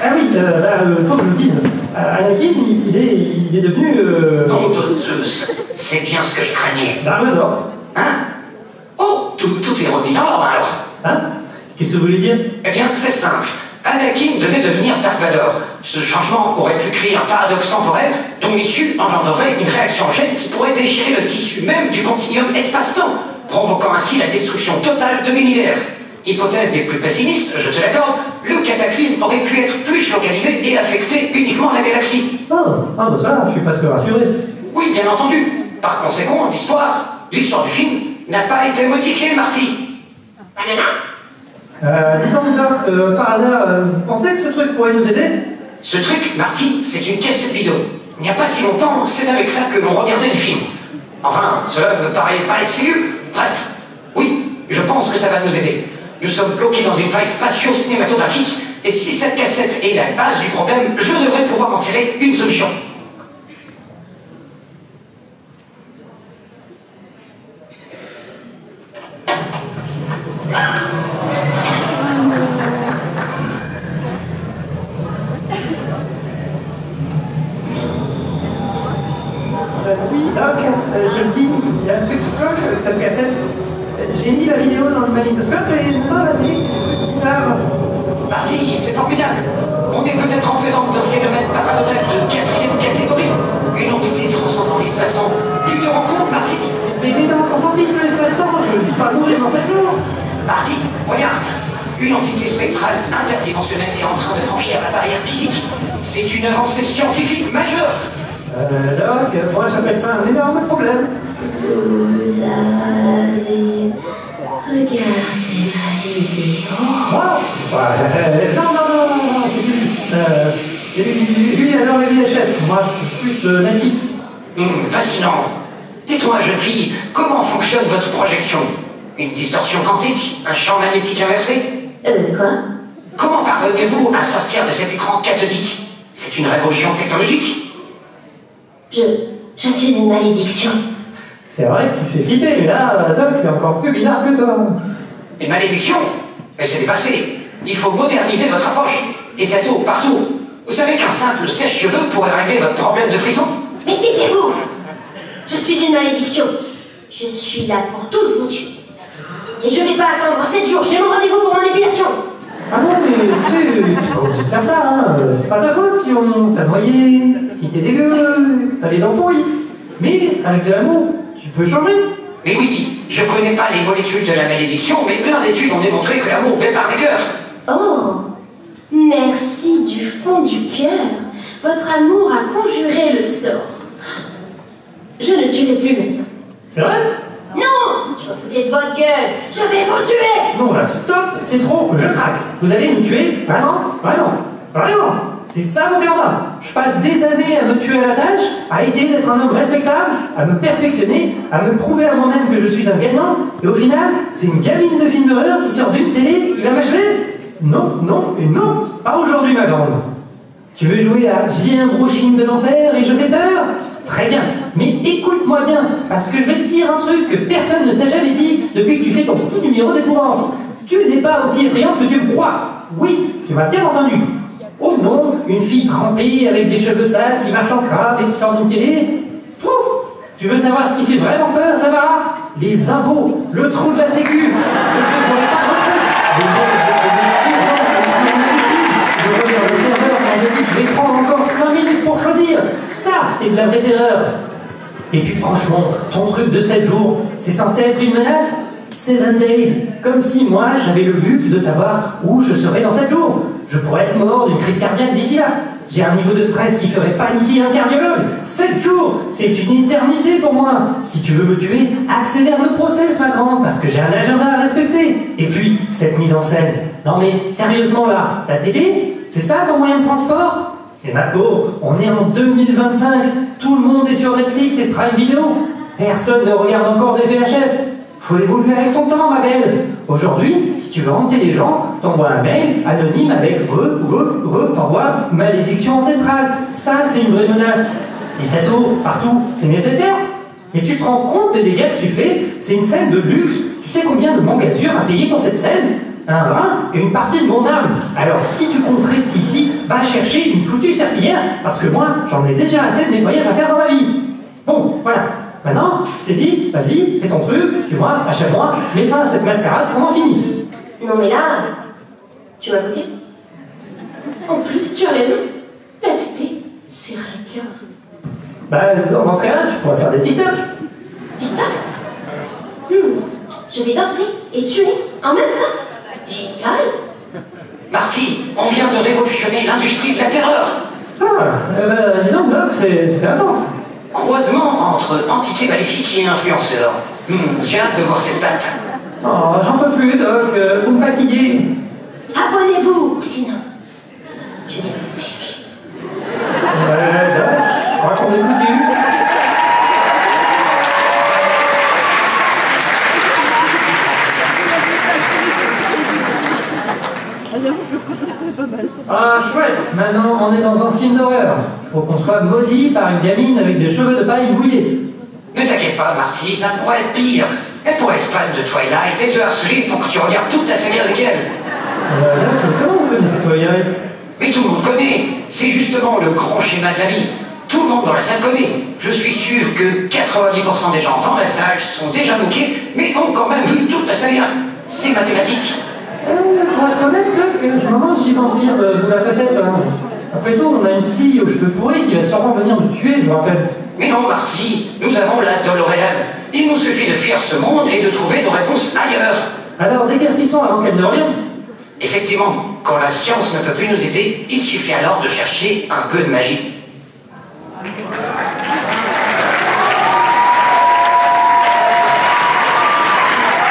Ah oui, faut que je vous dise. Anakin, il est devenu... Nom de Zeus, c'est bien ce que je craignais. Dark Vador. Hein? Oh, tout est remis dans l'ordre alors. Hein? Qu'est-ce que vous voulez dire? Eh bien, c'est simple. Anakin devait devenir Dark Vador. Ce changement aurait pu créer un paradoxe temporel dont l'issue engendrerait une réaction en chaîne qui pourrait déchirer le tissu même du continuum espace-temps, provoquant ainsi la destruction totale de l'univers. Hypothèse des plus pessimistes, je te l'accorde, le cataclysme aurait pu être plus localisé et affecter uniquement la galaxie. Bah ça, je suis presque rassuré. Oui, bien entendu. Par conséquent, l'histoire du film n'a pas été modifiée, Marty. Dis donc, Doc, par hasard, vous pensez que ce truc pourrait nous aider? Ce truc, Marty, c'est une cassette vidéo. Il n'y a pas si longtemps, c'est avec ça que l'on regardait le film. Enfin, cela me paraît pas être sérieux. Bref, oui, je pense que ça va nous aider. Nous sommes bloqués dans une faille spatio-cinématographique, et si cette cassette est la base du problème, je devrais pouvoir en tirer une solution. Oui, Doc, je le dis, il y a un truc qui cloche avec cette cassette. J'ai mis la vidéo dans le magnétoscope et dans la télé, des trucs bizarres. Marty, c'est formidable. On est peut-être en présence d'un phénomène paranormal de 4e catégorie. Une entité transcendant l'espace-temps. Tu te rends compte, Marty? Mais non, qu'on s'en fiche de l'espace-temps, je veux juste pas mourir dans 7 jours. Marty, regarde. Une entité spectrale interdimensionnelle est en train de franchir la barrière physique. C'est une avancée scientifique majeure. Doc, moi j'appelle ça un énorme problème. Vous avez regardé ma vidéo. Oh non, c'est plus... lui, il adore les VHS, moi je suis plus Netflix. Fascinant. Dites-moi, jeune fille, comment fonctionne votre projection? Une distorsion quantique? Un champ magnétique inversé? Quoi? Comment parvenez-vous à sortir de cet écran cathodique? C'est une révolution technologique? Je suis une malédiction. C'est vrai que tu fais flipper, mais là, Doc, c'est encore plus bizarre que toi. Une malédiction? Mais c'est dépassé. Il faut moderniser votre approche. Et c'est tout, partout. Vous savez qu'un simple sèche-cheveux pourrait régler votre problème de frisson? Mais taisez-vous! Je suis une malédiction. Je suis là pour tous vous tuer. Et je vais pas attendre 7 jours, j'ai mon rendez-vous pour mon épilation. Ah non, mais tu sais, t'es pas obligé de faire ça, hein. C'est pas ta faute si on t'a noyé, si t'es dégueu, que t'as les dents pourries. Mais avec de l'amour, tu peux changer. Mais oui, je connais pas les molécules de la malédiction, mais plein d'études ont démontré que l'amour fait par les cœurs. Oh, merci du fond du cœur. Votre amour a conjuré le sort. Je ne tuerai plus maintenant. C'est vrai? Non! Je me foutais de votre gueule! Je vais vous tuer! Non, là, stop, c'est trop, je craque. Vous allez me tuer? Vraiment? Vraiment? C'est ça mon karma. Je passe des années à me tuer à la tâche, à essayer d'être un homme respectable, à me perfectionner, à me prouver à moi-même que je suis un gagnant, et au final, c'est une gamine de film d'horreur qui sort d'une télé qui va m'achever? Non, non et non, pas aujourd'hui ma grande. Tu veux jouer à j'ai un brochine de l'enfer et je fais peur? Très bien, mais écoute-moi bien, parce que je vais te dire un truc que personne ne t'a jamais dit depuis que tu fais ton petit numéro d'épouvante. Tu n'es pas aussi effrayante que tu le crois. Oui, tu m'as bien entendu. Oh non, une fille trempée avec des cheveux sales qui marche en crabe et qui sort d'une télé? Pouf! Tu veux savoir ce qui fait vraiment peur, Samara? Les impôts, le trou de la sécu, le fait que j'aurais pas de retraite, le serveur quand je dis que je vais prendre encore 5 minutes pour choisir. Ça, c'est de la vraie terreur. Et puis franchement, ton truc de 7 jours, c'est censé être une menace? 7 days, comme si moi j'avais le luxe de savoir où je serais dans 7 jours. Je pourrais être mort d'une crise cardiaque d'ici là. J'ai un niveau de stress qui ferait paniquer un cardiologue. 7 jours, c'est une éternité pour moi. Si tu veux me tuer, accélère le process, ma grande, parce que j'ai un agenda à respecter. Et puis, cette mise en scène. Non mais, sérieusement là, la télé, c'est ça ton moyen de transport? Et ma pauvre, on est en 2025. Tout le monde est sur Netflix et Prime Video. Personne ne regarde encore des VHS. Faut évoluer avec son temps, ma belle. Aujourd'hui, si tu veux hanter les gens, t'envoies un mail anonyme avec forward, malédiction ancestrale. Ça, c'est une vraie menace. Et ça tourne partout, c'est nécessaire. Mais tu te rends compte des dégâts que tu fais? C'est une scène de luxe. Tu sais combien de Mangasure a payé pour cette scène? un rein et une partie de mon âme. Alors si tu comptes rester ici, va chercher une foutue serpillière, parce que moi, j'en ai déjà assez de nettoyage à faire dans ma vie. Bon, voilà. Maintenant, c'est dit, vas-y, fais ton truc, tu vois, achève-moi, mets fin à cette mascarade, qu'on en finisse. Non mais là, tu m'as bloqué. En plus, tu as raison. La télé, c'est un cœur. Bah, dans ce cas-là, tu pourrais faire des TikTok. TikTok. Je vais danser et tuer en même temps. Génial. Marty, on vient de révolutionner l'industrie de la terreur. Ah, dis donc, Doc, c'était intense. Croisement entre entité maléfique et influenceur. J'ai hâte de voir ces stats. Oh, j'en peux plus, Doc, vous me fatiguez. Abonnez-vous, sinon, je viendrai vous chercher. Doc, je crois qu'on est foutu. Ah, chouette, maintenant on est dans un film d'horreur. Faut qu'on soit maudit par une gamine avec des cheveux de paille mouillés. Ne t'inquiète pas, Marty, ça pourrait être pire. Elle pourrait être fan de Twilight et te harceler pour que tu regardes toute la saga avec elle. Comment vous connaissez Twilight? Mais tout le monde connaît. C'est justement le grand schéma de la vie. Tout le monde dans la salle connaît. Je suis sûr que 90% des gens dans la salle sont déjà moqués, mais ont quand même vu toute la saga. C'est mathématique. Pour être honnête, Doc, je me mange du vampire de la facette. Hein. Après tout, on a une fille aux cheveux pourris qui va sûrement venir nous tuer, je vous rappelle. Mais non, Marty, nous avons la DeLorean. Il nous suffit de fuir ce monde et de trouver nos réponses ailleurs. Alors, déguerpissons avant qu'elle ne revienne. Effectivement, quand la science ne peut plus nous aider, il suffit alors de chercher un peu de magie.